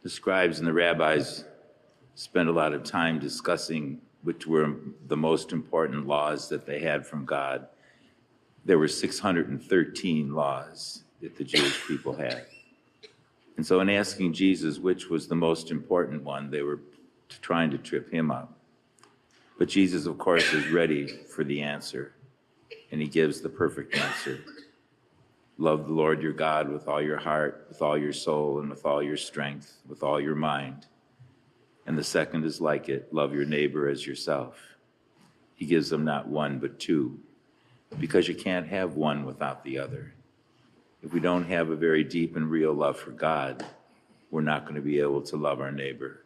The scribes and the rabbis spent a lot of time discussing which were the most important laws that they had from God. There were 613 laws that the Jewish people had. And so in asking Jesus which was the most important one, they were trying to trip him up. But Jesus, of course, is ready for the answer, and he gives the perfect answer. Love the Lord your God with all your heart, with all your soul, and with all your strength, with all your mind. And the second is like it, love your neighbor as yourself. He gives them not one, but two, because you can't have one without the other. If we don't have a very deep and real love for God, we're not going to be able to love our neighbor.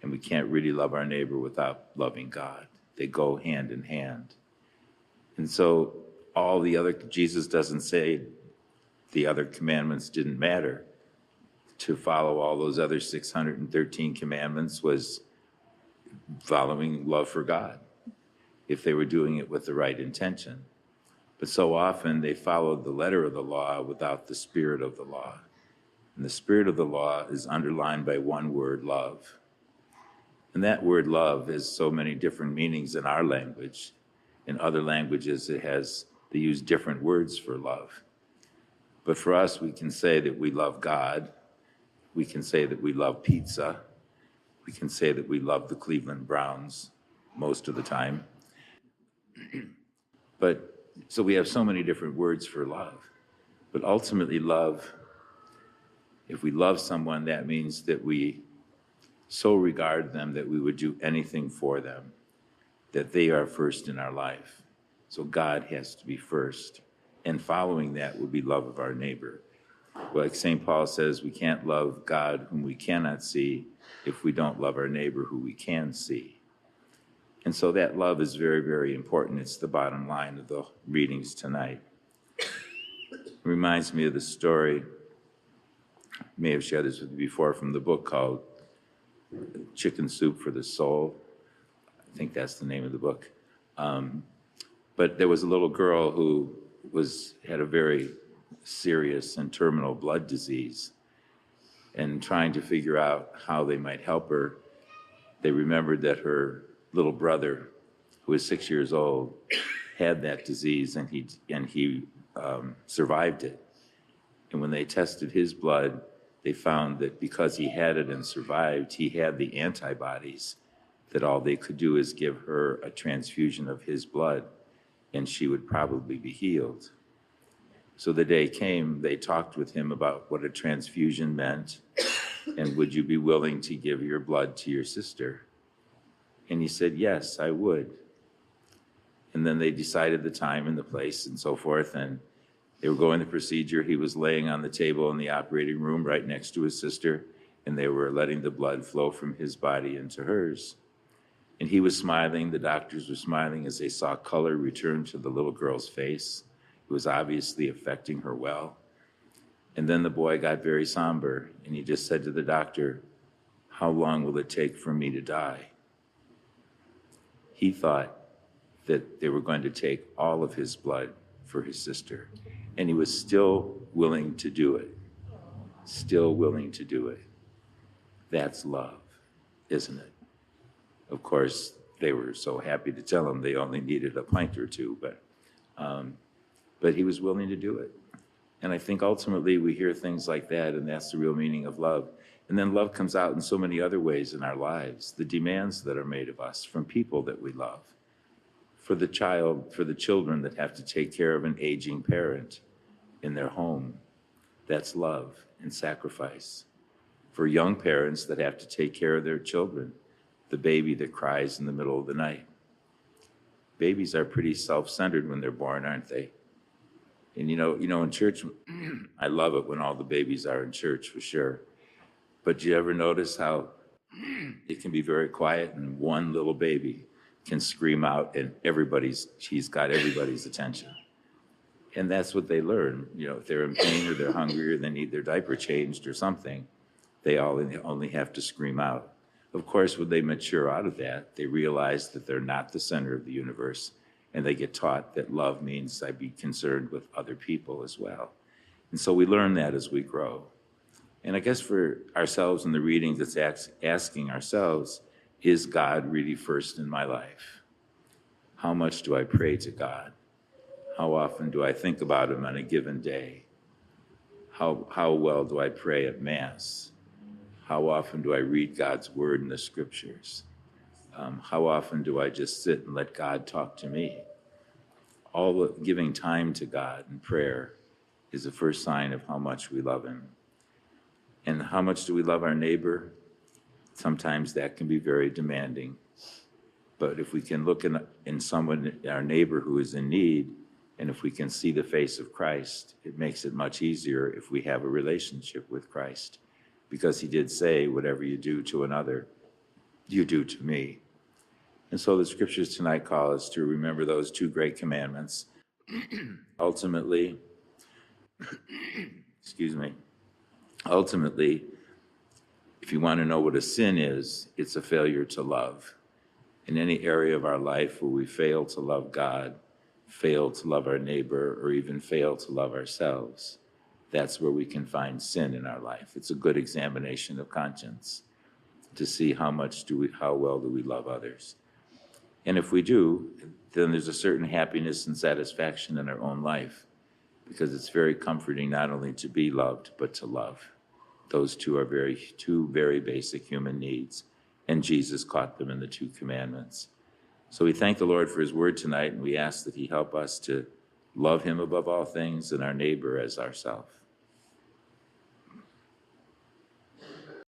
And we can't really love our neighbor without loving God. They go hand in hand. And so all the other, Jesus doesn't say the other commandments didn't matter. To follow all those other 613 commandments was following love for God, if they were doing it with the right intention. But so often they followed the letter of the law without the spirit of the law. And the spirit of the law is underlined by one word, love. And that word love has so many different meanings in our language. In other languages, they use different words for love. But for us, we can say that we love God. We can say that we love pizza. We can say that we love the Cleveland Browns most of the time. So we have so many different words for love. But ultimately, love, if we love someone, that means that we so regard them that we would do anything for them, that they are first in our life. So God has to be first. And following that will be love of our neighbor. Like St. Paul says, we can't love God whom we cannot see if we don't love our neighbor who we can see. And so that love is very, very important. It's the bottom line of the readings tonight. It reminds me of the story, I may have shared this with you before, from the book called Chicken Soup for the Soul. I think that's the name of the book. But there was a little girl who had a very serious and terminal blood disease. And trying to figure out how they might help her, they remembered that her little brother, who was 6 years old, had that disease, and he survived it. And when they tested his blood, they found that because he had it and survived, he had the antibodies, that all they could do is give her a transfusion of his blood, and she would probably be healed. So the day came, they talked with him about what a transfusion meant, and would you be willing to give your blood to your sister? And he said, yes, I would. And then they decided the time and the place and so forth, and they were going the procedure. He was laying on the table in the operating room right next to his sister, and they were letting the blood flow from his body into hers. And he was smiling, the doctors were smiling as they saw color return to the little girl's face. It was obviously affecting her well. And then the boy got very somber, and he just said to the doctor, how long will it take for me to die? He thought that they were going to take all of his blood for his sister, and he was still willing to do it, still willing to do it. That's love, isn't it? Of course, they were so happy to tell him they only needed a pint or two, but he was willing to do it. And I think ultimately we hear things like that, and that's the real meaning of love. And then love comes out in so many other ways in our lives, the demands that are made of us from people that we love. For the children that have to take care of an aging parent in their home, that's love and sacrifice. For young parents that have to take care of their children, the baby that cries in the middle of the night. Babies are pretty self-centered when they're born, aren't they? And you know, in church, I love it when all the babies are in church, for sure. But do you ever notice how it can be very quiet and one little baby can scream out and she's got everybody's attention? And that's what they learn. You know, if they're in pain or they're hungry or they need their diaper changed or something, they only have to scream out. Of course, when they mature out of that, they realize that they're not the center of the universe, and they get taught that love means I be concerned with other people as well. And so we learn that as we grow. And I guess for ourselves in the readings, it's asking ourselves, is God really first in my life? How much do I pray to God? How often do I think about him on a given day? How well do I pray at Mass? How often do I read God's word in the scriptures? How often do I just sit and let God talk to me? Giving time to God in prayer is the first sign of how much we love him. And how much do we love our neighbor? Sometimes that can be very demanding. But if we can look in someone, our neighbor who is in need, and if we can see the face of Christ, it makes it much easier if we have a relationship with Christ. Because he did say, whatever you do to another, you do to me. And so the scriptures tonight call us to remember those two great commandments. Ultimately, ultimately, if you want to know what a sin is, it's a failure to love. In any area of our life where we fail to love God, fail to love our neighbor, or even fail to love ourselves, that's where we can find sin in our life. It's a good examination of conscience to see how well do we love others. And if we do, then there's a certain happiness and satisfaction in our own life, because it's very comforting not only to be loved, but to love. Those two are two very basic human needs, and Jesus caught them in the two commandments. So we thank the Lord for his word tonight, and we ask that he help us to love him above all things and our neighbor as ourselves.